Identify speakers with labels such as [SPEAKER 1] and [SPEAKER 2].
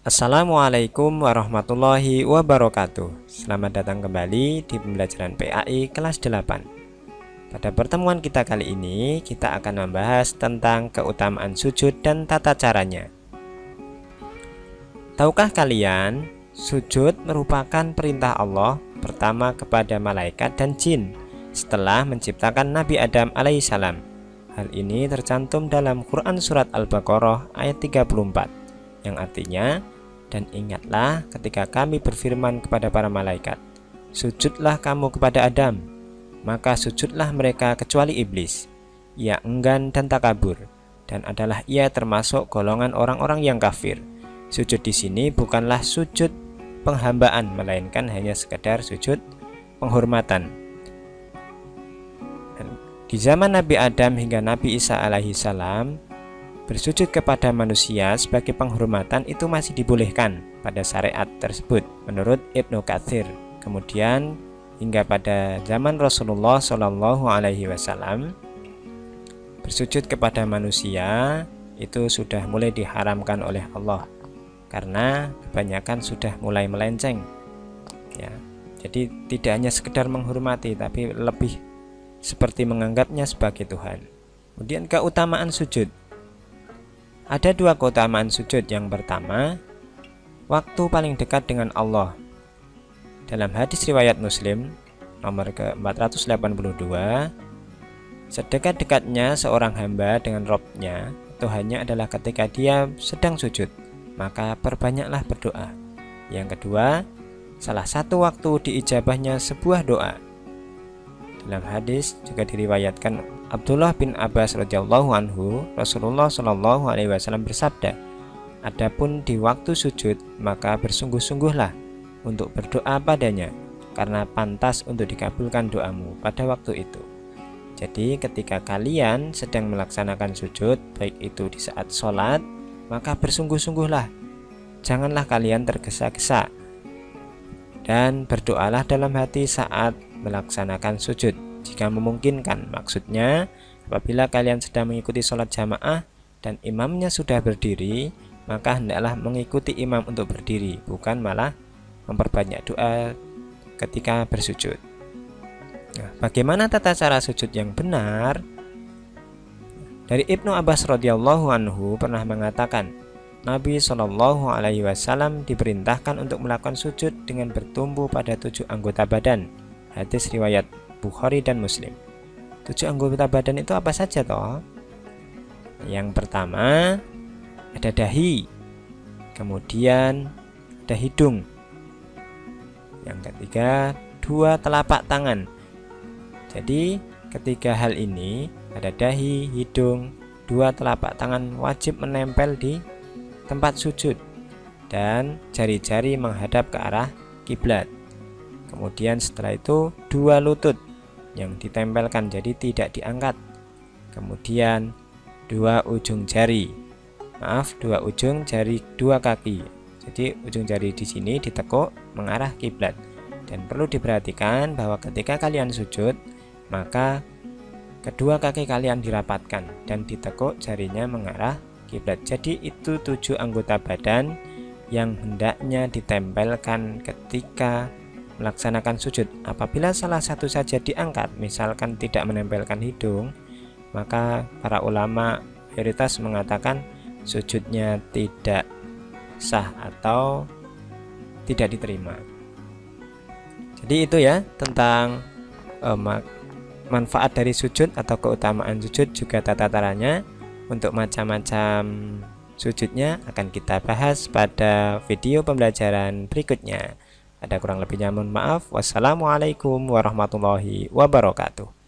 [SPEAKER 1] Assalamualaikum warahmatullahi wabarakatuh. Selamat datang kembali di pembelajaran PAI kelas 8. Pada pertemuan kita kali ini, kita akan membahas tentang keutamaan sujud dan tata caranya. Tahukah kalian, sujud merupakan perintah Allah pertama kepada malaikat dan jin setelah menciptakan Nabi Adam alaihissalam. Hal ini tercantum dalam Quran Surat Al-Baqarah ayat 34, yang artinya, "Dan ingatlah ketika kami berfirman kepada para malaikat, sujudlah kamu kepada Adam. Maka sujudlah mereka kecuali iblis. Ia enggan dan takabur, dan adalah ia termasuk golongan orang-orang yang kafir." Sujud di sini bukanlah sujud penghambaan, melainkan hanya sekedar sujud penghormatan. Dan di zaman Nabi Adam hingga Nabi Isa alaihissalam, bersujud kepada manusia sebagai penghormatan itu masih dibolehkan pada syariat tersebut menurut Ibnu Katsir. Kemudian hingga pada zaman Rasulullah Shallallahu Alaihi Wasallam, bersujud kepada manusia itu sudah mulai diharamkan oleh Allah karena kebanyakan sudah mulai melenceng. Ya, jadi tidak hanya sekedar menghormati, tapi lebih seperti menganggapnya sebagai Tuhan. Kemudian keutamaan sujud. Ada dua keutamaan sujud. Yang pertama, waktu paling dekat dengan Allah. Dalam hadis riwayat Muslim nomor ke-482, sedekat-dekatnya seorang hamba dengan Rabb-nya itu hanya adalah ketika dia sedang sujud, maka perbanyaklah berdoa. Yang kedua, salah satu waktu diijabahnya sebuah doa. Dalam hadis juga diriwayatkan Abdullah bin Abbas radhiyallahu anhu, Rasulullah shallallahu alaihi wasallam bersabda, "Adapun di waktu sujud, maka bersungguh-sungguhlah untuk berdoa padanya, karena pantas untuk dikabulkan doamu pada waktu itu." Jadi ketika kalian sedang melaksanakan sujud, baik itu di saat sholat, maka bersungguh-sungguhlah, janganlah kalian tergesa-gesa, dan berdoalah dalam hati saat melaksanakan sujud jika memungkinkan. Maksudnya, apabila kalian sedang mengikuti sholat jamaah dan imamnya sudah berdiri, maka hendaklah mengikuti imam untuk berdiri, bukan malah memperbanyak doa ketika bersujud. Nah, bagaimana tata cara sujud yang benar? Dari Ibnu Abbas radhiyallahu anhu pernah mengatakan, Nabi Shallallahu alaihi wasallam diperintahkan untuk melakukan sujud dengan bertumbuh pada 7 anggota badan. Hadis riwayat Bukhari dan Muslim. 7 anggota badan itu apa saja toh? Yang pertama ada dahi, kemudian ada hidung. Yang ketiga 2 telapak tangan. Jadi ketiga hal ini, ada dahi, hidung, 2 telapak tangan wajib menempel di tempat sujud dan jari-jari menghadap ke arah kiblat. Kemudian setelah itu 2 lutut yang ditempelkan, jadi tidak diangkat. Kemudian 2 ujung jari, 2 ujung jari 2 kaki. Jadi ujung jari di sini ditekuk mengarah kiblat. Dan perlu diperhatikan bahwa ketika kalian sujud, maka kedua kaki kalian dirapatkan dan ditekuk jarinya mengarah kiblat. Jadi itu 7 anggota badan yang hendaknya ditempelkan ketika melaksanakan sujud. Apabila salah satu saja diangkat, misalkan tidak menempelkan hidung, maka para ulama mayoritas mengatakan sujudnya tidak sah atau tidak diterima. Jadi itu ya tentang manfaat dari sujud atau keutamaan sujud, juga tata caranya. Untuk macam-macam sujudnya akan kita bahas pada video pembelajaran berikutnya. Ada kurang lebihnya mohon maaf. Wassalamualaikum warahmatullahi wabarakatuh.